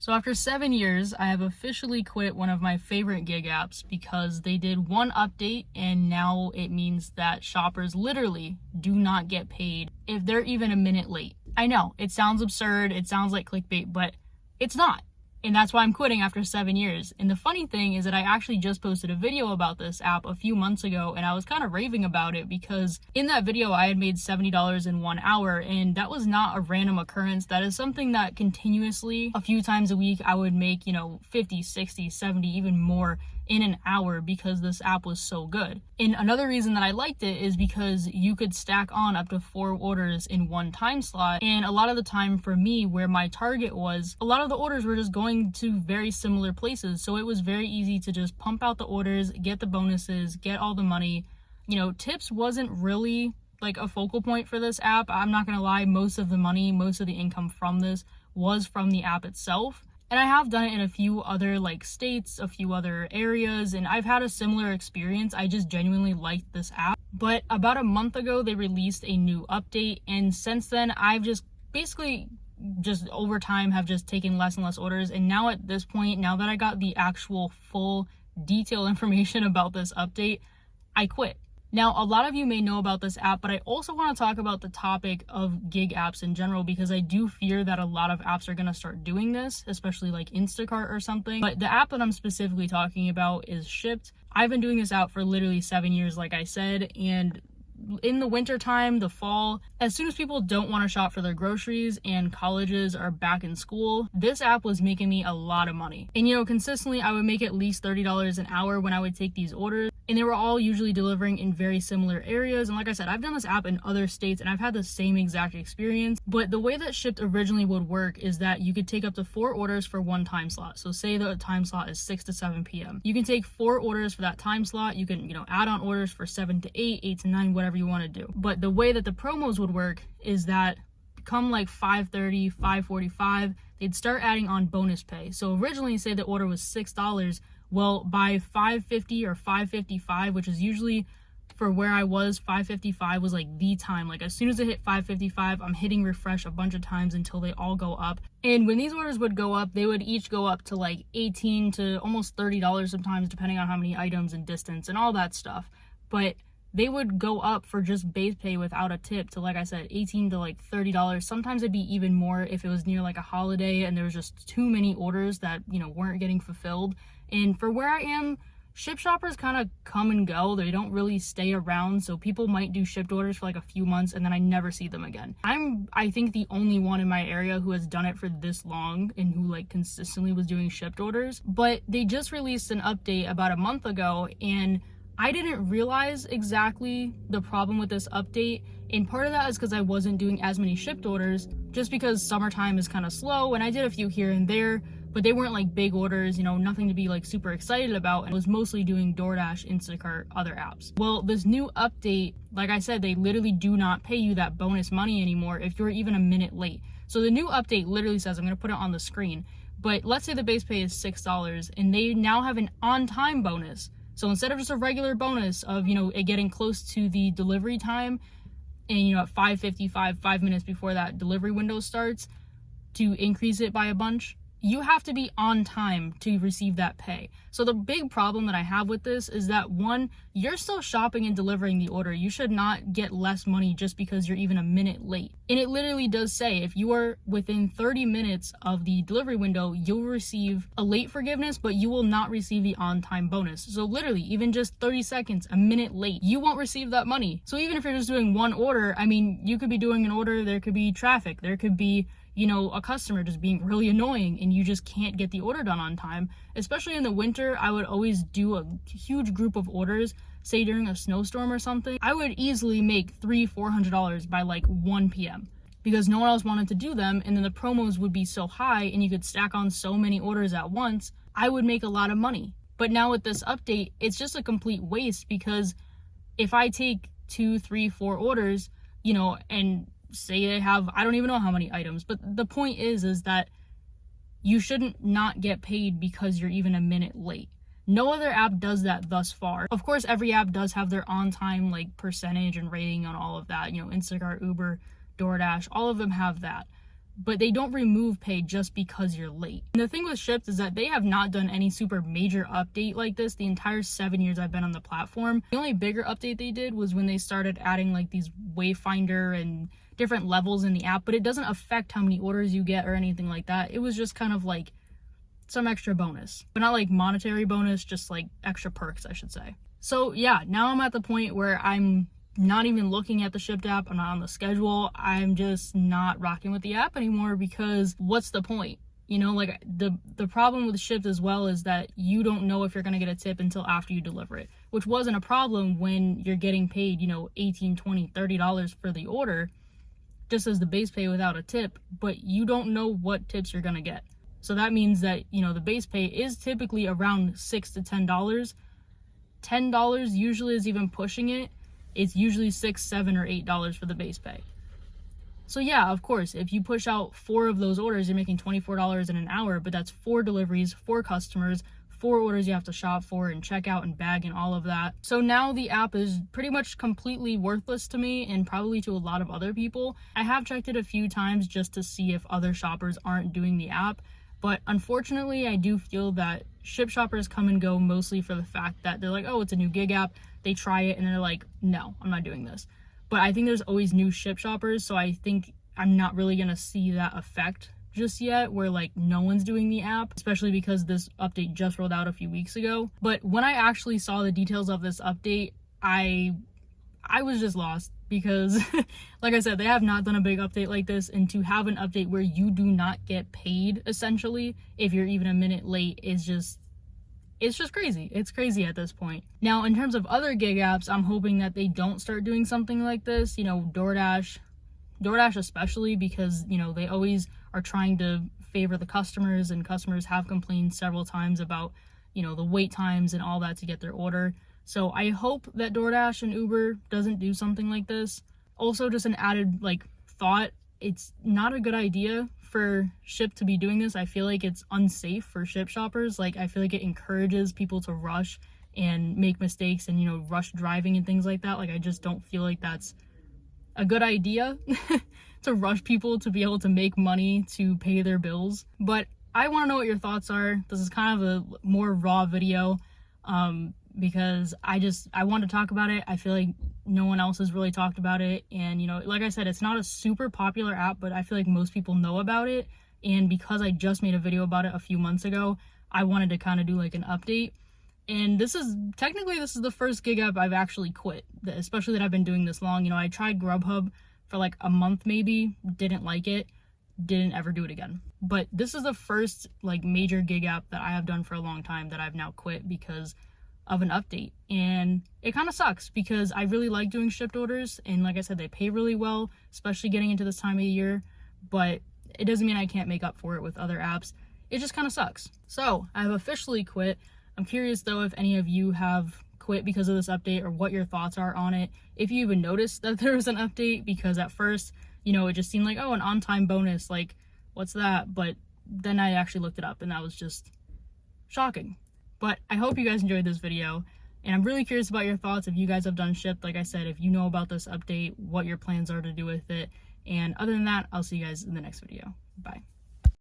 So after 7 years, I have officially quit one of my favorite gig apps because they did one update and now it means that shoppers literally do not get paid if they're even a minute late. I know, it sounds absurd, it sounds like clickbait, but it's not. And that's why I'm quitting after 7 years. And the funny thing is that I actually just posted a video about this app a few months ago, and I was kind of raving about it because in that video I had made $70 in 1 hour, and that was not a random occurrence. That is something that continuously, a few times a week, I would make, 50, 60, 70, even more in an hour because this app was so good. And another reason that I liked it is because you could stack on up to 4 orders in one time slot. And a lot of the time for me, where my target was, a lot of the orders were just going to very similar places. So it was very easy to just pump out the orders, get the bonuses, get all the money. Tips wasn't really like a focal point for this app. I'm not gonna lie, most of the money, most of the income from this was from the app itself. And I have done it in a few other states, a few other areas, and I've had a similar experience. I just genuinely liked this app. But about a month ago, they released a new update, and since then, I've just basically over time have just taken less and less orders. And now at this point, now that I got the actual full detailed information about this update, I quit. Now, a lot of you may know about this app, but I also want to talk about the topic of gig apps in general because I do fear that a lot of apps are going to start doing this, especially like Instacart or something. But the app that I'm specifically talking about is Shipt. I've been doing this app for literally 7 years, like I said, and in the winter time, the fall, as soon as people don't want to shop for their groceries and colleges are back in school, this app was making me a lot of money. And consistently I would make at least $30 an hour when I would take these orders, and they were all usually delivering in very similar areas. And like I said, I've done this app in other states and I've had the same exact experience. But the way that Shipt originally would work is that you could take up to 4 orders for one time slot. So say the time slot is 6 to 7 p.m. You can take 4 orders for that time slot. You can, add on orders for 7 to 8, 8 to 9, whatever you want to do. But the way that the promos would work is that come 5:30, 5:45, they'd start adding on bonus pay. So originally, say the order was $6, well, by 5:50 or 5:55, which is usually for where I was, 5:55 was the time. As soon as it hit 5:55, I'm hitting refresh a bunch of times until they all go up. And when these orders would go up, they would each go up to $18 to almost $30 sometimes, depending on how many items and distance and all that stuff. But they would go up for just base pay without a tip to, like I said, $18 to $30. Sometimes it'd be even more if it was near a holiday and there was just too many orders that, weren't getting fulfilled. And for where I am, Shipt shoppers kind of come and go. They don't really stay around. So people might do Shipt orders for a few months and then I never see them again. I think the only one in my area who has done it for this long and who consistently was doing Shipt orders. But they just released an update about a month ago, and I didn't realize exactly the problem with this update, and part of that is because I wasn't doing as many Shipt orders, just because summertime is kind of slow, and I did a few here and there, but they weren't big orders, nothing to be super excited about, and I was mostly doing DoorDash, Instacart, other apps. Well, this new update, like I said, they literally do not pay you that bonus money anymore if you're even a minute late. So the new update literally says, I'm going to put it on the screen, but let's say the base pay is $6, and they now have an on-time bonus. So instead of just a regular bonus of, it getting close to the delivery time and, at 5:55, 5 minutes before that delivery window starts, to increase it by a bunch, you have to be on time to receive that pay. So the big problem that I have with this is that, one, you're still shopping and delivering the order. You should not get less money just because you're even a minute late. And it literally does say if you are within 30 minutes of the delivery window, you'll receive a late forgiveness, but you will not receive the on-time bonus. So literally, even just 30 seconds, a minute late, you won't receive that money. So even if you're just doing one order, you could be doing an order, there could be traffic, there could be a customer just being really annoying and you just can't get the order done on time. Especially in the winter, I would always do a huge group of orders, say during a snowstorm or something. I would easily make $300-$400 by 1 p.m. because no one else wanted to do them, and then the promos would be so high and you could stack on so many orders at once, I would make a lot of money. But now with this update, it's just a complete waste because if I take 2, 3, 4 orders, and say they have, I don't even know how many items, but the point is that you shouldn't not get paid because you're even a minute late. No other app does that thus far. Of course, every app does have their on-time percentage and rating on all of that. Instacart, Uber, DoorDash, all of them have that. but they don't remove pay just because you're late. And the thing with Shipt is that they have not done any super major update like this the entire 7 years I've been on the platform. The only bigger update they did was when they started adding like these wayfinder and different levels in the app, but it doesn't affect how many orders you get or anything like that. It was just kind of like some extra bonus, but not like monetary bonus, just like extra perks, I should say. So yeah, now I'm at the point where I'm not even looking at the Shipt app. I'm not on the schedule. I'm just not rocking with the app anymore, because what's the point? You know, like the problem with Shipt as well is that you don't know if you're going to get a tip until after you deliver it, which wasn't a problem when you're getting paid, you know, $18, $20, $30 for the order, just as the base pay without a tip, but you don't know what tips you're going to get. So that means that, you know, the base pay is typically around $6 to $10. $10 usually is even pushing it. It's usually $6, $7, or $8 for the base pay. So yeah, of course, if you push out 4 of those orders, you're making $24 in an hour, but that's 4 deliveries, 4 customers, 4 orders you have to shop for and check out and bag and all of that. So now the app is pretty much completely worthless to me, and probably to a lot of other people. I have checked it a few times just to see if other shoppers aren't doing the app, but unfortunately I do feel that Shipt shoppers come and go mostly for the fact that they're like, oh, it's a new gig app. They try it and they're like, no, I'm not doing this. But I think there's always new Shipt shoppers, so I think I'm not really gonna see that effect just yet, where like no one's doing the app, especially because this update just rolled out a few weeks ago. But when I actually saw the details of this update, I was just lost, because like I said, they have not done a big update like this, and to have an update where you do not get paid essentially if you're even a minute late is just, it's just crazy. It's crazy at this point. Now, in terms of other gig apps, I'm hoping that they don't start doing something like this. You know, DoorDash especially, because, you know, they always are trying to favor the customers, and customers have complained several times about, you know, the wait times and all that to get their order. So I hope that DoorDash and Uber doesn't do something like this. Also, just an added like thought, it's not a good idea for Shipt to be doing this. I feel like it's unsafe for Shipt shoppers. Like, I feel like it encourages people to rush and make mistakes and, you know, rush driving and things like that. Like, I just don't feel like that's a good idea to rush people to be able to make money to pay their bills. But I want to know what your thoughts are. This is kind of a more raw video, because I want to talk about it. I feel like no one else has really talked about it, and, you know, like I said, it's not a super popular app, but I feel like most people know about it, and because I just made a video about it a few months ago, I wanted to kind of do like an update. And this is the first gig app I've actually quit, especially that I've been doing this long. You know, I tried Grubhub for like a month maybe, didn't like it, didn't ever do it again. But this is the first like major gig app that I have done for a long time that I've now quit because of an update. And it kind of sucks, because I really like doing Shipt orders, and like I said, they pay really well, especially getting into this time of year, but it doesn't mean I can't make up for it with other apps. It just kind of sucks. So I have officially quit. I'm curious though if any of you have quit because of this update, or what your thoughts are on it, if you even noticed that there was an update, because at first, you know, it just seemed like, oh, an on-time bonus, like what's that? But then I actually looked it up, and that was just shocking. But I hope you guys enjoyed this video, and I'm really curious about your thoughts if you guys have done Shipt. Like I said, if you know about this update, what your plans are to do with it. And other than that, I'll see you guys in the next video. Bye.